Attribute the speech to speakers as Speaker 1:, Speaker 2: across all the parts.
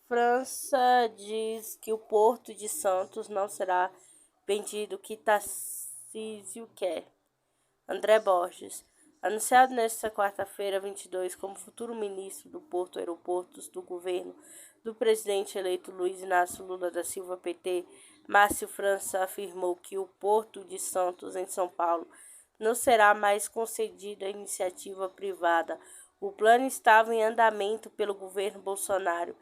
Speaker 1: França diz que o Porto de Santos não será vendido, que Tarcísio quer. André Borges, anunciado nesta quarta-feira, 22, como futuro ministro do Porto e Aeroportos do governo do presidente eleito Luiz Inácio Lula da Silva PT, Márcio França afirmou que o Porto de Santos, em São Paulo, não será mais concedido à iniciativa privada. O plano estava em andamento pelo governo Bolsonaro,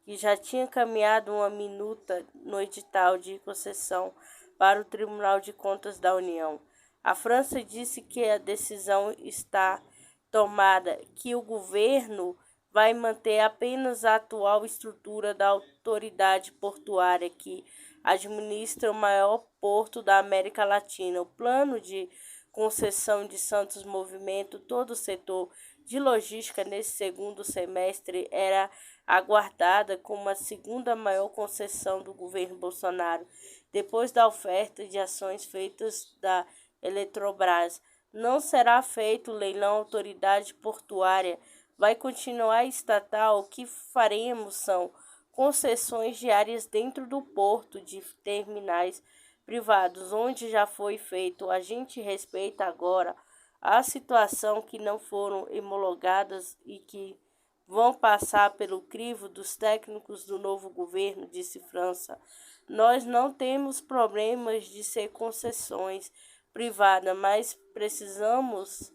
Speaker 1: que já tinha caminhado uma minuta no edital de concessão para o Tribunal de Contas da União. A França disse que a decisão está tomada, que o governo vai manter apenas a atual estrutura da autoridade portuária que administra o maior porto da América Latina. O plano de concessão de Santos movimenta todo o setor de logística nesse segundo semestre, era aguardada como a segunda maior concessão do governo Bolsonaro, depois da oferta de ações feitas da Eletrobras. Não será feito leilão autoridade portuária, vai continuar estatal. O que faremos são concessões de áreas dentro do porto de terminais privados, onde já foi feito. A gente respeita agora a situação que não foram homologadas e que vão passar pelo crivo dos técnicos do novo governo, disse França. Nós não temos problemas de ser concessões privadas, mas precisamos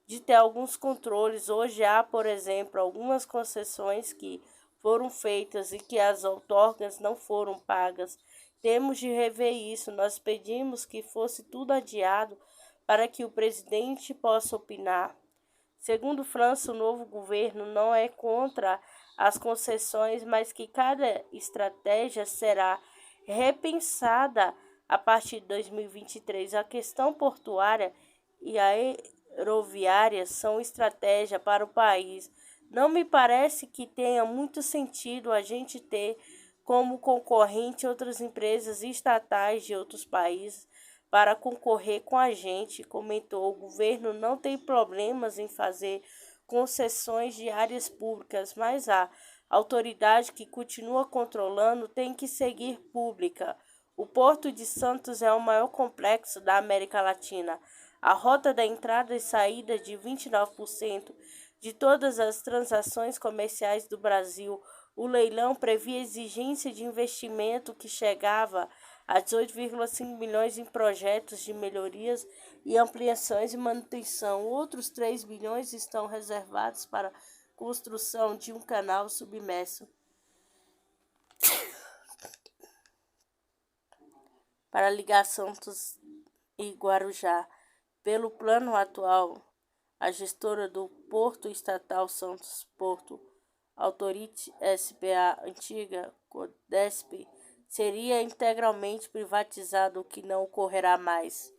Speaker 1: de ter alguns controles. Hoje há, por exemplo, algumas concessões que foram feitas e que as outorgas não foram pagas. Temos de rever isso. Nós pedimos que fosse tudo adiado para que o presidente possa opinar. Segundo França, o novo governo não é contra as concessões, mas que cada estratégia será repensada a partir de 2023. A questão portuária e a aeroviária são estratégia para o país. Não me parece que tenha muito sentido a gente ter como concorrente outras empresas estatais de outros países para concorrer com a gente, comentou. O governo não tem problemas em fazer concessões de áreas públicas, mas a autoridade que continua controlando tem que seguir pública. O Porto de Santos é o maior complexo da América Latina. A rota da entrada e saída de 29% de todas as transações comerciais do Brasil. O leilão previa exigência de investimento que chegava a 18,5 milhões em projetos de melhorias e ampliações e manutenção. Outros 3 bilhões estão reservados para construção de um canal submerso para ligar Santos e Guarujá. Pelo plano atual, a gestora do Porto Estatal Santos Porto Authority S.p.A., antiga Codesp, seria integralmente privatizado, o que não ocorrerá mais.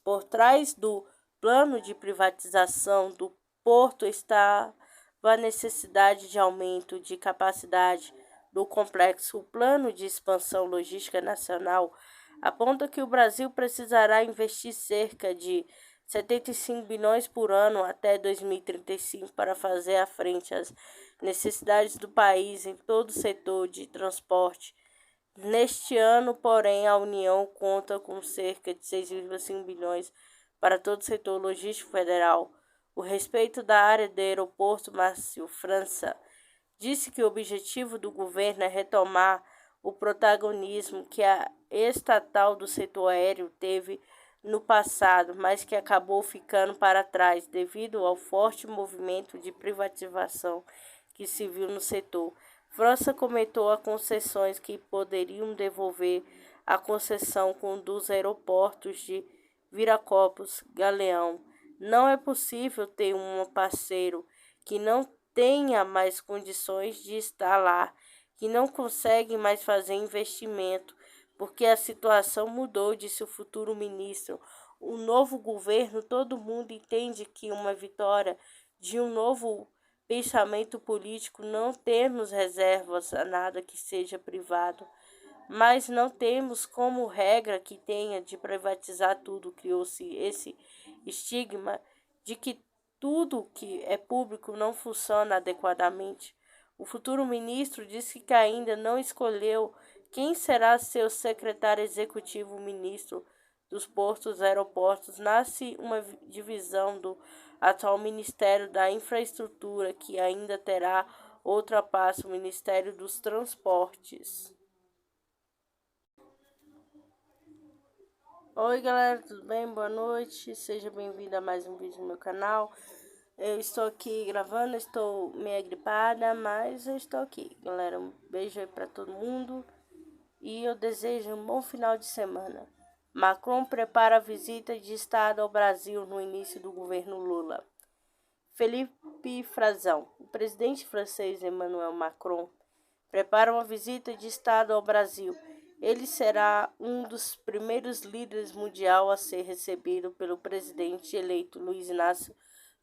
Speaker 1: Por trás do plano de privatização do porto estava a necessidade de aumento de capacidade do complexo. O plano de expansão logística nacional aponta que o Brasil precisará investir cerca de 75 bilhões por ano até 2035 para fazer frente às necessidades do país em todo o setor de transporte. Neste ano, porém, a União conta com cerca de 6,5 bilhões para todo o setor logístico federal. O respeito da área do aeroporto, Márcio França disse que o objetivo do governo é retomar o protagonismo que a estatal do setor aéreo teve no passado, mas que acabou ficando para trás devido ao forte movimento de privatização que se viu no setor. França comentou as concessões que poderiam devolver a concessão com dos aeroportos de Viracopos, Galeão. Não é possível ter um parceiro que não tenha mais condições de estar lá, que não consegue mais fazer investimento, porque a situação mudou, disse o futuro ministro. O novo governo, todo mundo entende que uma vitória de um novo pensamento político, não temos reservas a nada que seja privado, mas não temos como regra que tenha de privatizar tudo. Criou-se esse estigma de que tudo que é público não funciona adequadamente. O futuro ministro disse que ainda não escolheu quem será seu secretário executivo ministro dos Portos e Aeroportos. Nasce uma divisão do atual Ministério da Infraestrutura, que ainda terá outra pasta, o Ministério dos Transportes. Oi galera, tudo bem? Boa noite, seja bem-vindo a mais um vídeo no meu canal. Eu estou aqui gravando, estou meio gripada, mas eu estou aqui. Galera, um beijo aí pra todo mundo e eu desejo um bom final de semana. Macron prepara a visita de Estado ao Brasil no início do governo Lula. Felipe Frazão, o presidente francês Emmanuel Macron, prepara uma visita de Estado ao Brasil. Ele será um dos primeiros líderes mundial a ser recebido pelo presidente eleito Luiz Inácio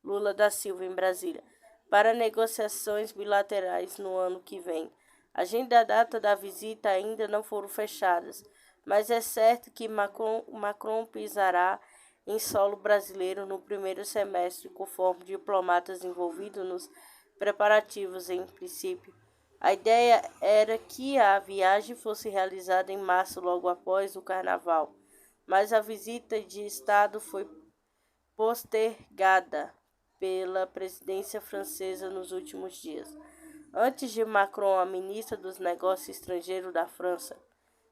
Speaker 1: Lula da Silva em Brasília, para negociações bilaterais no ano que vem. A agenda e a data da visita ainda não foram fechadas, mas é certo que Macron pisará em solo brasileiro no primeiro semestre, conforme diplomatas envolvidos nos preparativos em princípio. A ideia era que a viagem fosse realizada em março, logo após o Carnaval, mas a visita de Estado foi postergada pela presidência francesa nos últimos dias. Antes de Macron, a ministra dos Negócios Estrangeiros da França,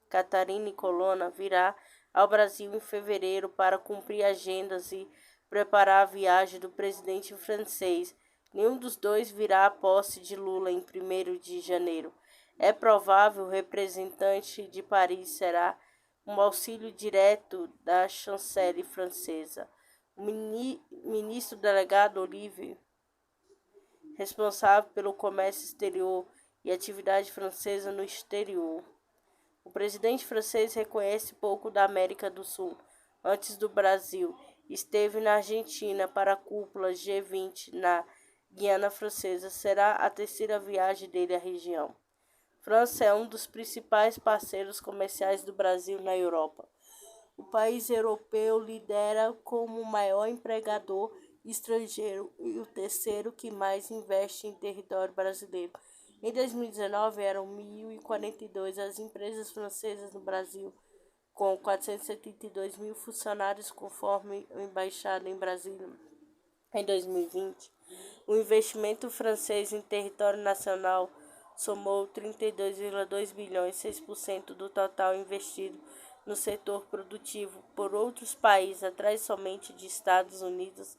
Speaker 1: Catherine Colonna, virá ao Brasil em fevereiro para cumprir agendas e preparar a viagem do presidente francês. Nenhum dos dois virá à posse de Lula em 1º de janeiro. É provável que o representante de Paris será um auxílio direto da chanceler francesa. O ministro delegado Olivier, responsável pelo comércio exterior e atividade francesa no exterior. O presidente francês reconhece pouco da América do Sul. Antes do Brasil, esteve na Argentina para a cúpula G20 na Guiana Francesa. Será a terceira viagem dele à região. França é um dos principais parceiros comerciais do Brasil na Europa. O país europeu lidera como o maior empregador estrangeiro e o terceiro que mais investe em território brasileiro. Em 2019, eram 1.042 as empresas francesas no Brasil, com 472 mil funcionários, conforme a embaixada em Brasília. Em 2020, o investimento francês em território nacional somou 32,2 bilhões, 6% do total investido no setor produtivo por outros países, atrás somente de Estados Unidos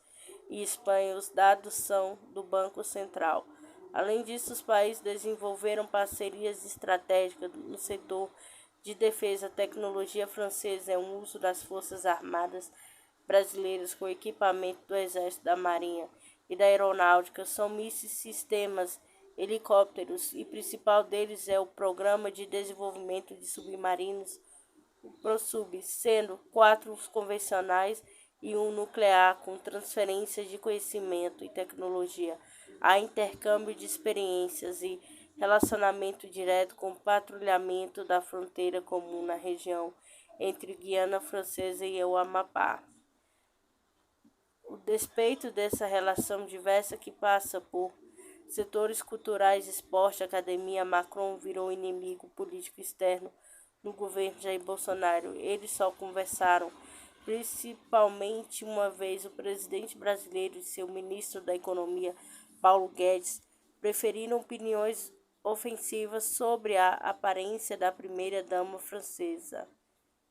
Speaker 1: e Espanha. Os dados são do Banco Central. Além disso, os países desenvolveram parcerias estratégicas no setor de defesa. A tecnologia francesa é um uso das Forças Armadas brasileiras com equipamento do Exército, da Marinha e da Aeronáutica. São mísseis, sistemas, helicópteros e principal deles é o Programa de Desenvolvimento de Submarinos, o ProSub, sendo 4 convencionais e um nuclear, com transferência de conhecimento e tecnologia. Há intercâmbio de experiências e relacionamento direto com o patrulhamento da fronteira comum na região entre Guiana Francesa e o Amapá. O despeito dessa relação diversa que passa por setores culturais, esporte, academia, Macron virou inimigo político externo no governo Jair Bolsonaro. Eles só conversaram, principalmente uma vez o presidente brasileiro e seu ministro da Economia, Paulo Guedes, preferiram opiniões ofensivas sobre a aparência da primeira-dama francesa,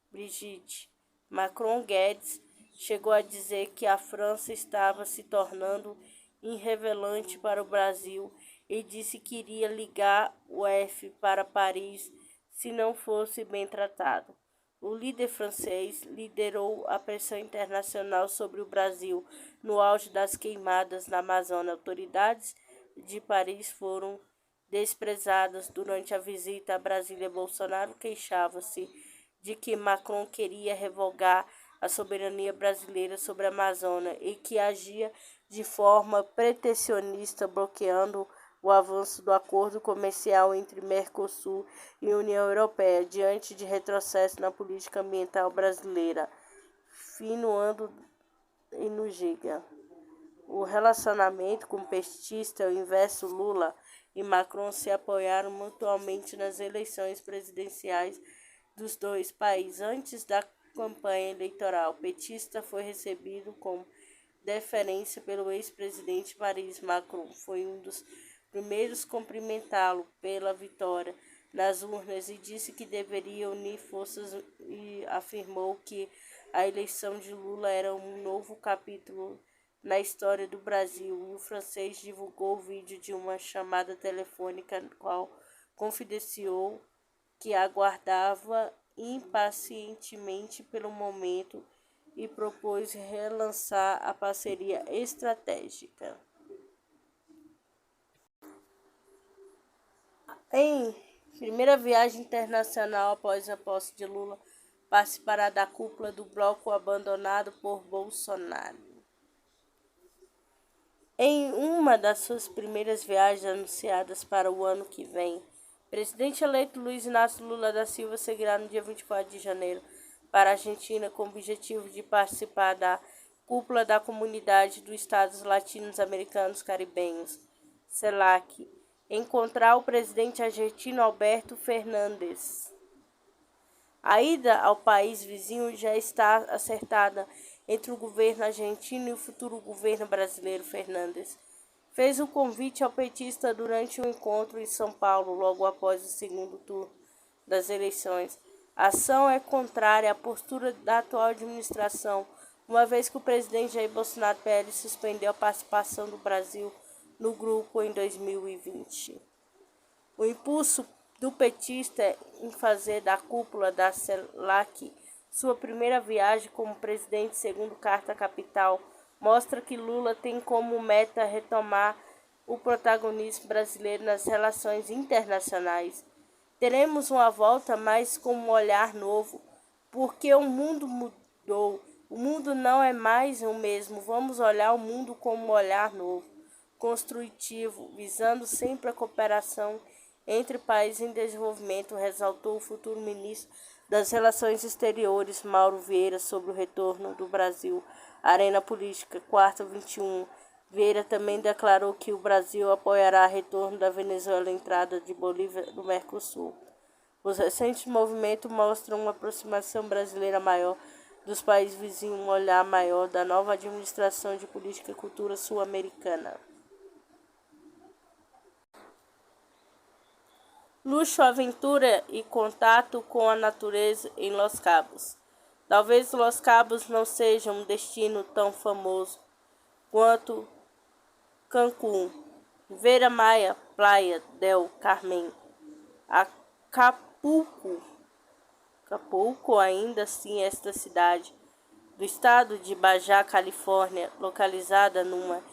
Speaker 1: Brigitte Macron. Guedes chegou a dizer que a França estava se tornando irrelevante para o Brasil e disse que iria ligar o F para Paris se não fosse bem tratado. O líder francês liderou a pressão internacional sobre o Brasil no auge das queimadas na Amazônia. Autoridades de Paris foram desprezadas durante a visita a Brasília. Bolsonaro queixava-se de que Macron queria revogar a soberania brasileira sobre a Amazônia e que agia de forma protecionista, bloqueando o avanço do acordo comercial entre Mercosul e União Europeia, diante de retrocesso na política ambiental brasileira. Finoando e no Giga. O relacionamento com o petista, o inverso Lula, e Macron se apoiaram mutuamente nas eleições presidenciais dos dois países. Antes da campanha eleitoral, o petista foi recebido com deferência pelo ex-presidente Paris. Macron foi um dos primeiros a cumprimentá-lo pela vitória nas urnas e disse que deveria unir forças e afirmou que a eleição de Lula era um novo capítulo na história do Brasil. E o francês divulgou o vídeo de uma chamada telefônica no qual confidenciou que aguardava impacientemente pelo momento e propôs relançar a parceria estratégica. Em primeira viagem internacional após a posse de Lula, participará da cúpula do bloco abandonado por Bolsonaro. Em uma das suas primeiras viagens anunciadas para o ano que vem, o presidente eleito Luiz Inácio Lula da Silva seguirá no dia 24 de janeiro para a Argentina com o objetivo de participar da cúpula da Comunidade dos Estados Latino-Americanos Caribenhos, CELAC, encontrar o presidente argentino Alberto Fernandes. A ida ao país vizinho já está acertada entre o governo argentino e o futuro governo brasileiro. Fernandes fez um convite ao petista durante um encontro em São Paulo, logo após o segundo turno das eleições. A ação é contrária à postura da atual administração, uma vez que o presidente Jair Bolsonaro PL suspendeu a participação do Brasil no grupo em 2020. O impulso do petista em fazer da cúpula da CELAC sua primeira viagem como presidente, segundo Carta Capital, mostra que Lula tem como meta retomar o protagonismo brasileiro nas relações internacionais. Teremos uma volta, mas com um olhar novo, porque o mundo mudou. O mundo não é mais o mesmo. Vamos olhar o mundo com um olhar novo, construtivo, visando sempre a cooperação entre países em desenvolvimento, ressaltou o futuro ministro das Relações Exteriores, Mauro Vieira, sobre o retorno do Brasil à arena política. Quarta, 21. Vieira também declarou que o Brasil apoiará o retorno da Venezuela à entrada de Bolívia no Mercosul. Os recentes movimentos mostram uma aproximação brasileira maior dos países vizinhos, um olhar maior da nova administração de política e cultura sul-americana. Luxo, aventura e contato com a natureza em Los Cabos. Talvez Los Cabos não seja um destino tão famoso quanto Cancún, Vera Maia, Playa del Carmen, Acapulco, ainda assim esta cidade do estado de Baja Califórnia, localizada numa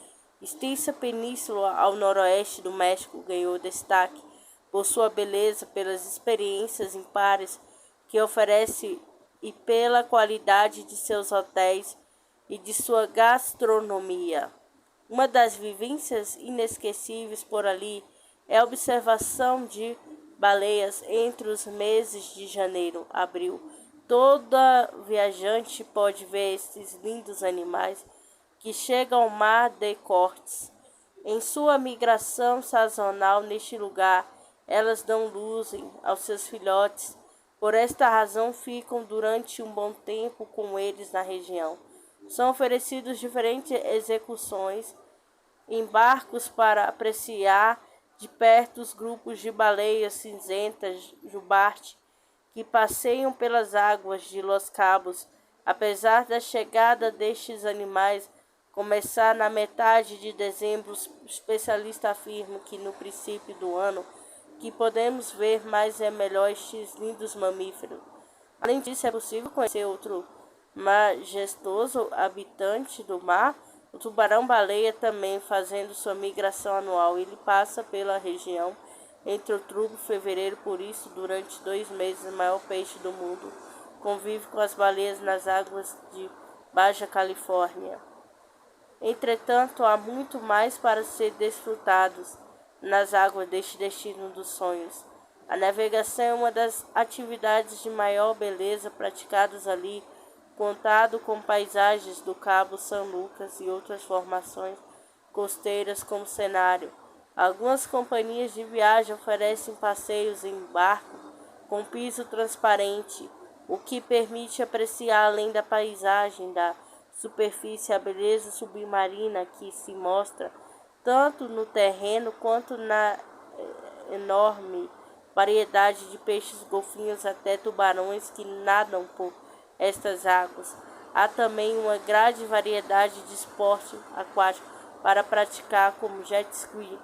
Speaker 1: extensa península ao noroeste do México, ganhou destaque por sua beleza, pelas experiências impares que oferece e pela qualidade de seus hotéis e de sua gastronomia. Uma das vivências inesquecíveis por ali é a observação de baleias entre os meses de janeiro e abril. Toda viajante pode ver esses lindos animais que chegam ao mar de Cortes. Em sua migração sazonal neste lugar, elas dão luzem aos seus filhotes. Por esta razão, ficam durante um bom tempo com eles na região. São oferecidos diferentes execuções em barcos para apreciar de perto os grupos de baleias cinzentas jubarte que passeiam pelas águas de Los Cabos. Apesar da chegada destes animais começar na metade de dezembro, os especialistas afirmam que no princípio do ano que podemos ver mais é melhor estes lindos mamíferos. Além disso, é possível conhecer outro majestoso habitante do mar, o tubarão-baleia, também fazendo sua migração anual. Ele passa pela região entre outubro e fevereiro, por isso, durante 2 meses, o maior peixe do mundo convive com as baleias nas águas de Baja Califórnia. Entretanto, há muito mais para ser desfrutados nas águas deste destino dos sonhos. A navegação é uma das atividades de maior beleza praticadas ali, contado com paisagens do Cabo São Lucas e outras formações costeiras como cenário. Algumas companhias de viagem oferecem passeios em barco com piso transparente, o que permite apreciar além da paisagem da superfície a beleza submarina que se mostra tanto no terreno quanto na enorme variedade de peixes golfinhos até tubarões que nadam por estas águas. Há também uma grande variedade de esportes aquáticos para praticar, como jet ski,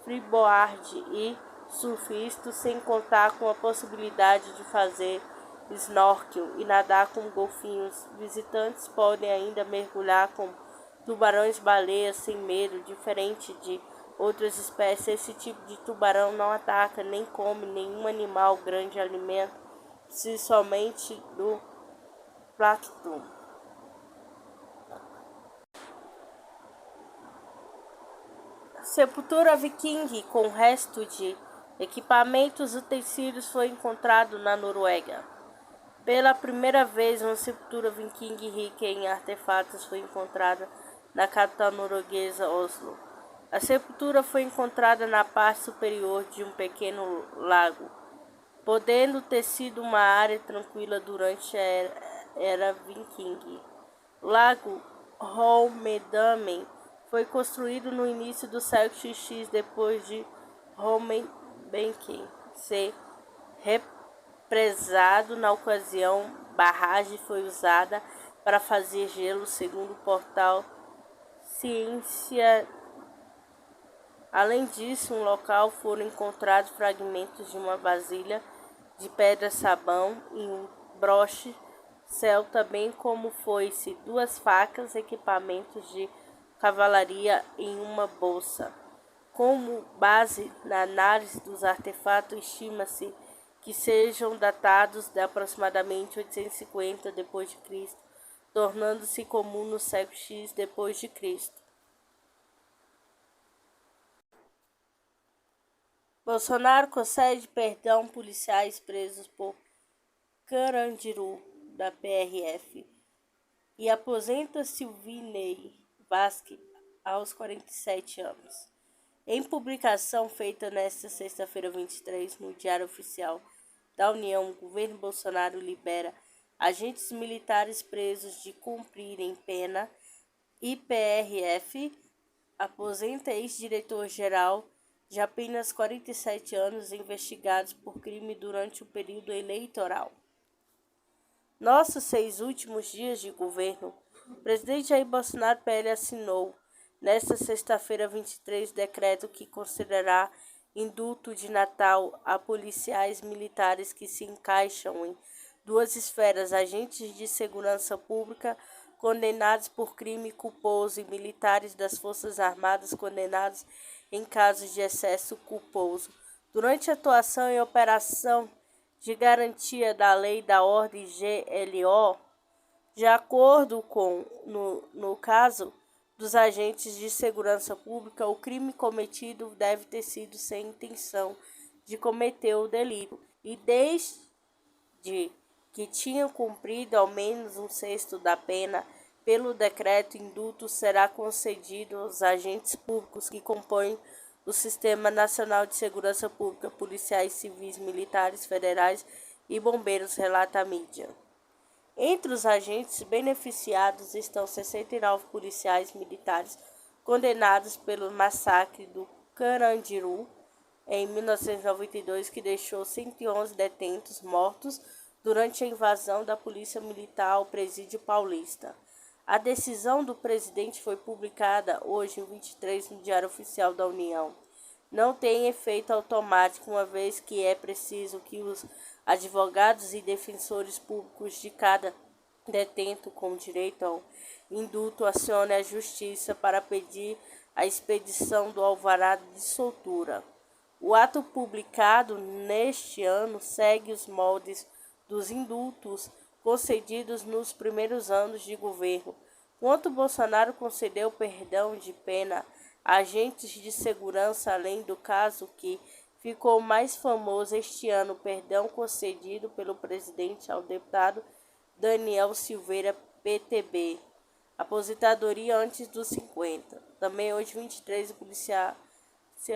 Speaker 1: freeboard e surf, isto sem contar com a possibilidade de fazer snorkel e nadar com golfinhos. Visitantes podem ainda mergulhar com tubarões-baleias sem medo, diferente de outras espécies. Esse tipo de tubarão não ataca nem come nenhum animal grande, alimenta-se somente do plâncton. Sepultura viking com resto de equipamentos e utensílios foi encontrado na Noruega. Pela primeira vez, uma sepultura viking rica em artefatos foi encontrada na capital norueguesa, Oslo. A sepultura foi encontrada na parte superior de um pequeno lago, podendo ter sido uma área tranquila durante a era viking. O lago Holmedamen foi construído no início do século X depois de Holmenbenken ser represado. Na ocasião, barragem foi usada para fazer gelo, segundo o portal Ciência. Além disso, no local foram encontrados fragmentos de uma vasilha de pedra-sabão e um broche celta, bem como foice, 2 facas, equipamentos de cavalaria em uma bolsa. Como base na análise dos artefatos, estima-se que sejam datados de aproximadamente 850 d.C., tornando-se comum no século X d.C. Bolsonaro concede perdão policiais presos por Carandiru da PRF e aposenta Silvinei Vasque aos 47 anos. Em publicação feita nesta sexta-feira 23 no Diário Oficial da União, o governo Bolsonaro libera agentes militares presos de cumprirem pena e PRF aposenta ex-diretor-geral de apenas 47 anos investigados por crime durante o período eleitoral. Nossos 6 últimos dias de governo, o presidente Jair Bolsonaro PL assinou, nesta sexta-feira 23, decreto que concederá indulto de Natal a policiais militares que se encaixam em 2 esferas: agentes de segurança pública condenados por crime culposo e militares das Forças Armadas condenados em casos de excesso culposo, durante a atuação em operação de garantia da lei da ordem GLO, de acordo com, no caso dos agentes de segurança pública, o crime cometido deve ter sido sem intenção de cometer o delito e desde que tinham cumprido ao menos 1/6 da pena. Pelo decreto, indulto será concedido aos agentes públicos que compõem o Sistema Nacional de Segurança Pública, policiais civis, militares, federais e bombeiros, relata a mídia. Entre os agentes beneficiados estão 69 policiais militares condenados pelo massacre do Carandiru em 1992, que deixou 111 detentos mortos durante a invasão da Polícia Militar ao Presídio Paulista. A decisão do presidente foi publicada hoje, em 23, no Diário Oficial da União. Não tem efeito automático, uma vez que é preciso que os advogados e defensores públicos de cada detento com direito ao indulto acione a Justiça para pedir a expedição do alvará de soltura. O ato publicado neste ano segue os moldes dos indultos concedidos nos primeiros anos de governo, quando Bolsonaro concedeu perdão de pena a agentes de segurança, além do caso que ficou mais famoso este ano, o perdão concedido pelo presidente ao deputado Daniel Silveira, PTB, aposentadoria antes dos 50. Também hoje, 23, o policial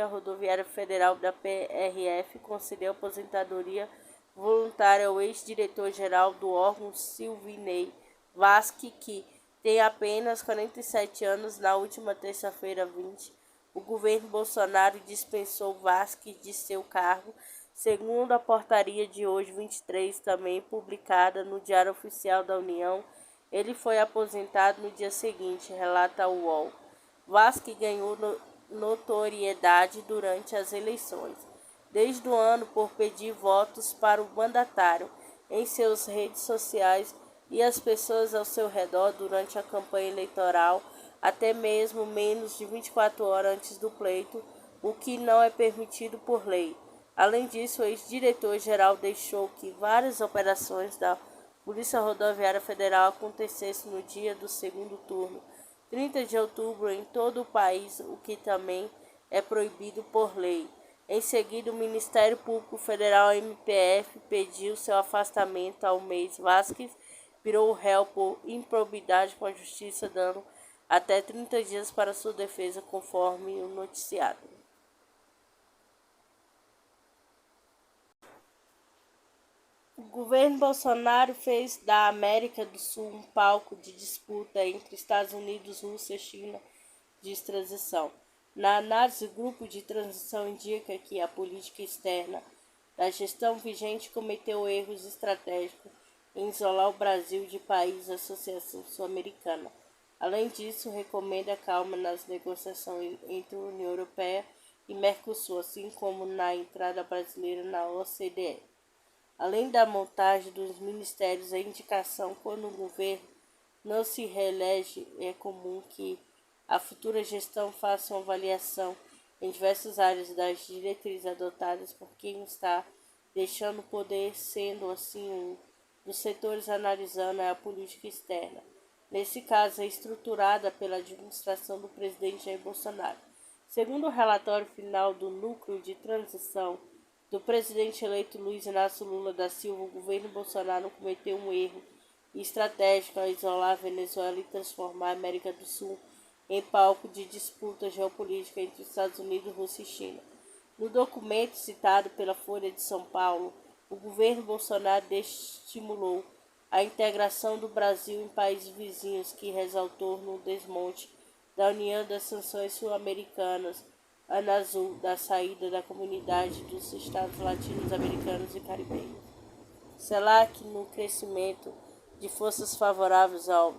Speaker 1: Rodoviária Federal da PRF concedeu aposentadoria voluntária ao ex-diretor-geral do órgão Silvinei Vasque, que tem apenas 47 anos. Na última terça-feira, 20, o governo Bolsonaro dispensou Vasque de seu cargo, segundo a portaria de hoje, 23, também publicada no Diário Oficial da União. Ele foi aposentado no dia seguinte, relata o UOL. Vasque ganhou notoriedade durante as eleições, desde o ano por pedir votos para o mandatário em suas redes sociais e as pessoas ao seu redor durante a campanha eleitoral, até mesmo menos de 24 horas antes do pleito, o que não é permitido por lei. Além disso, o ex-diretor-geral deixou que várias operações da Polícia Rodoviária Federal acontecessem no dia do segundo turno, 30 de outubro, em todo o país, o que também é proibido por lei. Em seguida, o Ministério Público Federal, MPF, pediu seu afastamento ao mês. Vasquez virou réu por improbidade com a justiça, dando até 30 dias para sua defesa, conforme o noticiado. O governo Bolsonaro fez da América do Sul um palco de disputa entre Estados Unidos, Rússia e China de transição. Na análise, o grupo de transição indica que a política externa da gestão vigente cometeu erros estratégicos em isolar o Brasil de país da Associação Sul-Americana. Além disso, recomenda calma nas negociações entre a União Europeia e Mercosul, assim como na entrada brasileira na OCDE. Além da montagem dos ministérios, a indicação quando o governo não se reelege, é comum que a futura gestão faça uma avaliação em diversas áreas das diretrizes adotadas por quem está deixando o poder, sendo assim um dos setores analisando a política externa. Nesse caso, é estruturada pela administração do presidente Jair Bolsonaro. Segundo o relatório final do Núcleo de Transição do presidente eleito Luiz Inácio Lula da Silva, o governo Bolsonaro cometeu um erro estratégico ao isolar a Venezuela e transformar a América do Sul em palco de disputa geopolítica entre Estados Unidos, Rússia e China. No documento citado pela Folha de São Paulo, o governo Bolsonaro estimulou a integração do Brasil em países vizinhos, que resultou no desmonte da União das Sanções Sul-Americanas, ANASUL, da saída da comunidade dos Estados Latino-Americanos e Caribenhos. CELAC no crescimento de forças favoráveis ao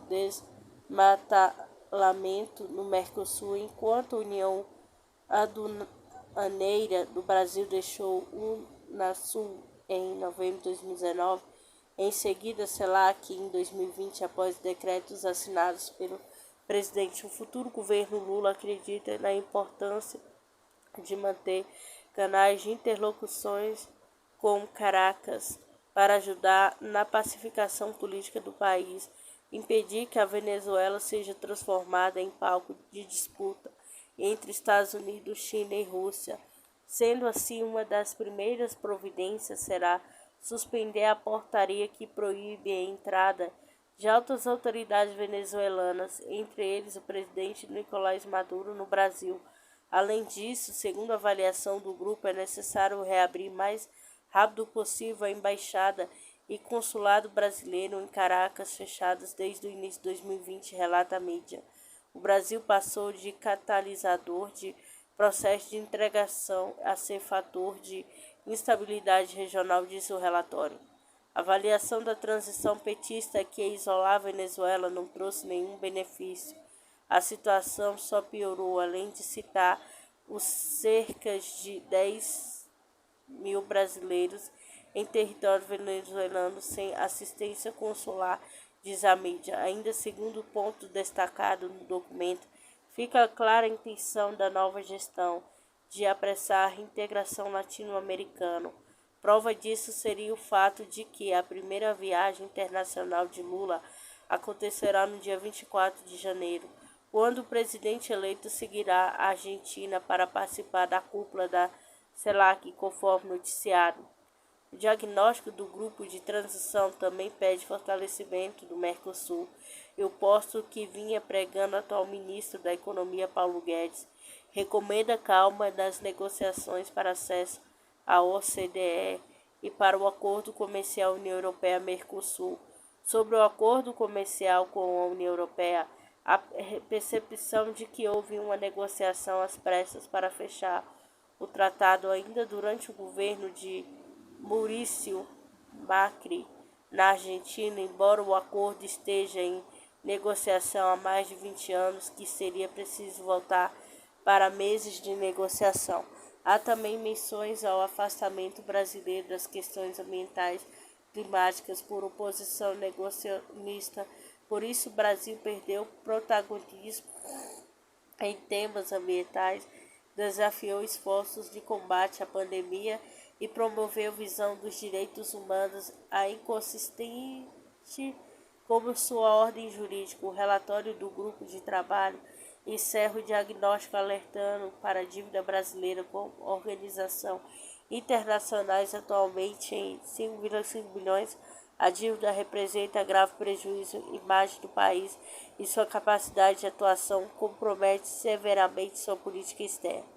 Speaker 1: desmatalamento no Mercosul, enquanto a União Aduaneira do Brasil deixou o UNASUL em novembro de 2019. Em seguida, CELAC em 2020, após decretos assinados pelo presidente. O futuro governo Lula acredita na importância de manter canais de interlocuções com Caracas para ajudar na pacificação política do país, impedir que a Venezuela seja transformada em palco de disputa entre Estados Unidos, China e Rússia. Sendo assim, uma das primeiras providências será suspender a portaria que proíbe a entrada de altas autoridades venezuelanas, entre eles o presidente Nicolás Maduro, no Brasil. Além disso, segundo a avaliação do grupo, é necessário reabrir mais rápido possível a embaixada e consulado brasileiro em Caracas, fechadas desde o início de 2020, relata a mídia. O Brasil passou de catalisador de processo de integração a ser fator de instabilidade regional, diz o relatório. A avaliação da transição petista é que isolar a Venezuela não trouxe nenhum benefício. A situação só piorou, além de citar os cerca de 10 mil brasileiros em território venezuelano sem assistência consular, diz a mídia. Ainda segundo o ponto destacado no documento, fica clara a intenção da nova gestão de apressar a reintegração latino-americana. Prova disso seria o fato de que a primeira viagem internacional de Lula acontecerá no dia 24 de janeiro, quando o presidente eleito seguirá a Argentina para participar da cúpula da CELAC, conforme noticiado. O diagnóstico do grupo de transição também pede fortalecimento do Mercosul, e o posto que vinha pregando o atual ministro da Economia, Paulo Guedes, recomenda calma nas negociações para acesso à OCDE e para o Acordo Comercial União Europeia-Mercosul. Sobre o acordo comercial com a União Europeia, a percepção de que houve uma negociação às pressas para fechar o tratado ainda durante o governo de Maurício Macri na Argentina, embora o acordo esteja em negociação há mais de 20 anos, que seria preciso voltar para meses de negociação. Há também menções ao afastamento brasileiro das questões ambientais climáticas por oposição negacionista. Por isso, o Brasil perdeu protagonismo em temas ambientais, desafiou esforços de combate à pandemia e promoveu visão dos direitos humanos a inconsistente como sua ordem jurídica. O relatório do grupo de trabalho encerra o diagnóstico alertando para a dívida brasileira com organizações internacionais atualmente em 5,5 bilhões. A dívida representa grave prejuízo à imagem do país e sua capacidade de atuação compromete severamente sua política externa.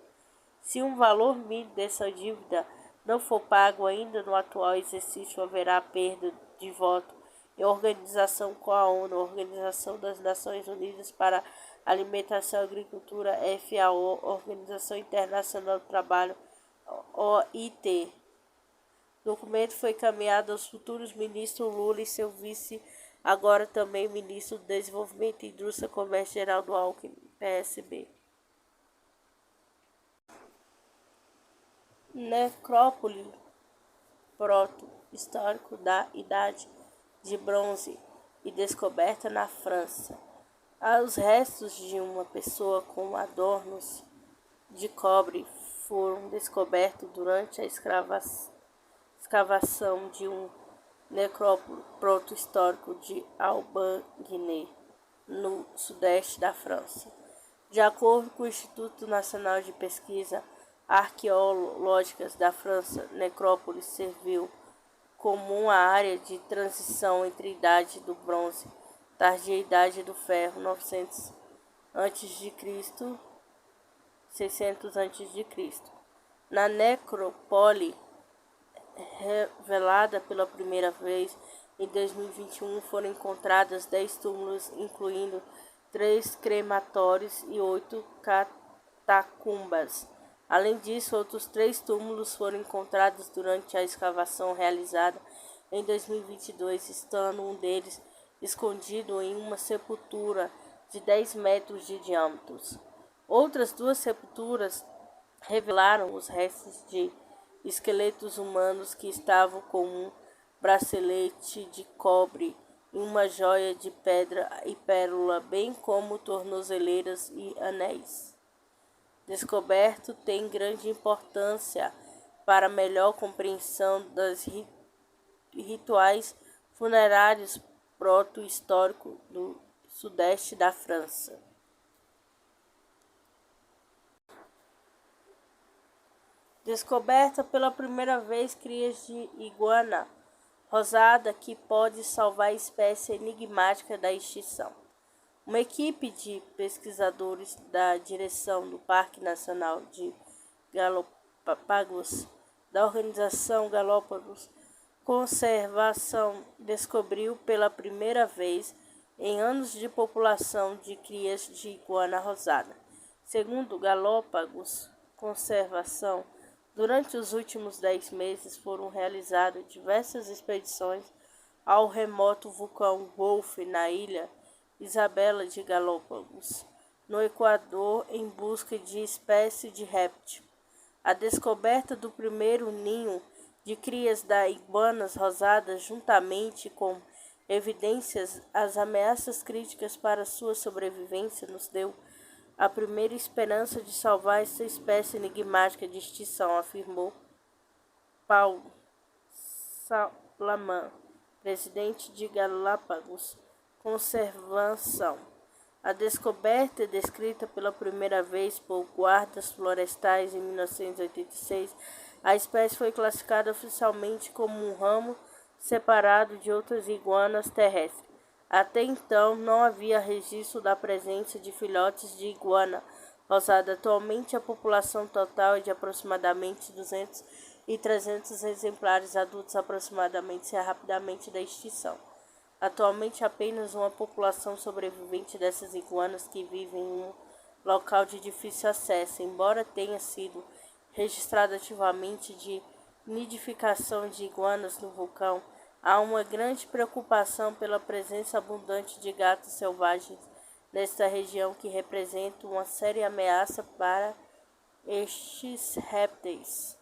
Speaker 1: Se um valor mínimo dessa dívida não for pago ainda no atual exercício, haverá perda de voto em organização com a ONU, Organização das Nações Unidas para Alimentação e Agricultura, FAO, Organização Internacional do Trabalho, OIT. O documento foi encaminhado aos futuros ministros Lula e seu vice, agora também ministro do Desenvolvimento, Indústria e Comércio, Geraldo Alckmin, PSB. Necrópole proto-histórico da Idade de Bronze e descoberta na França. Os restos de uma pessoa com adornos de cobre foram descobertos durante a escavação de um necrópole proto-histórico de Aubagne, no sudeste da França. De acordo com o Instituto Nacional de Pesquisa Arqueológicas da França, necrópole serviu como uma área de transição entre a Idade do Bronze, tardia Idade do Ferro, 900 a.C., 600 a.C. Na necrópole revelada pela primeira vez em 2021, foram encontradas 10 túmulos, incluindo 3 crematórios e 8 catacumbas. Além disso, outros 3 túmulos foram encontrados durante a escavação realizada em 2022, estando um deles escondido em uma sepultura de 10 metros de diâmetro. Outras 2 sepulturas revelaram os restos de esqueletos humanos que estavam com um bracelete de cobre e uma joia de pedra e pérola, bem como tornozeleiras e anéis. Descoberto tem grande importância para a melhor compreensão dos rituais funerários proto-históricos do sudeste da França. Descoberta pela primeira vez crias de iguana rosada que pode salvar a espécie enigmática da extinção. Uma equipe de pesquisadores da direção do Parque Nacional de Galápagos, da Organização Galápagos Conservação, descobriu pela primeira vez em anos de população de crias de iguana rosada. Segundo Galápagos Conservação, durante os últimos 10 meses foram realizadas diversas expedições ao remoto vulcão Wolf na ilha Isabela de Galápagos, no Equador, em busca de espécies de réptil. A descoberta do primeiro ninho de crias da iguanas rosadas, juntamente com evidências as ameaças críticas para sua sobrevivência, nos deu a primeira esperança de salvar essa espécie enigmática de extinção, afirmou Paulo Salaman, presidente de Galápagos Conservação. A descoberta é descrita pela primeira vez por guardas florestais em 1986. A espécie foi classificada oficialmente como um ramo separado de outras iguanas terrestres. Até então, não havia registro da presença de filhotes de iguana causada. Atualmente, a população total é de aproximadamente 200 e 300 exemplares adultos, aproximadamente, se rapidamente da extinção. Atualmente, apenas uma população sobrevivente dessas iguanas que vivem em um local de difícil acesso, embora tenha sido registrado ativamente de nidificação de iguanas no vulcão. Há uma grande preocupação pela presença abundante de gatos selvagens nesta região, que representa uma séria ameaça para estes répteis.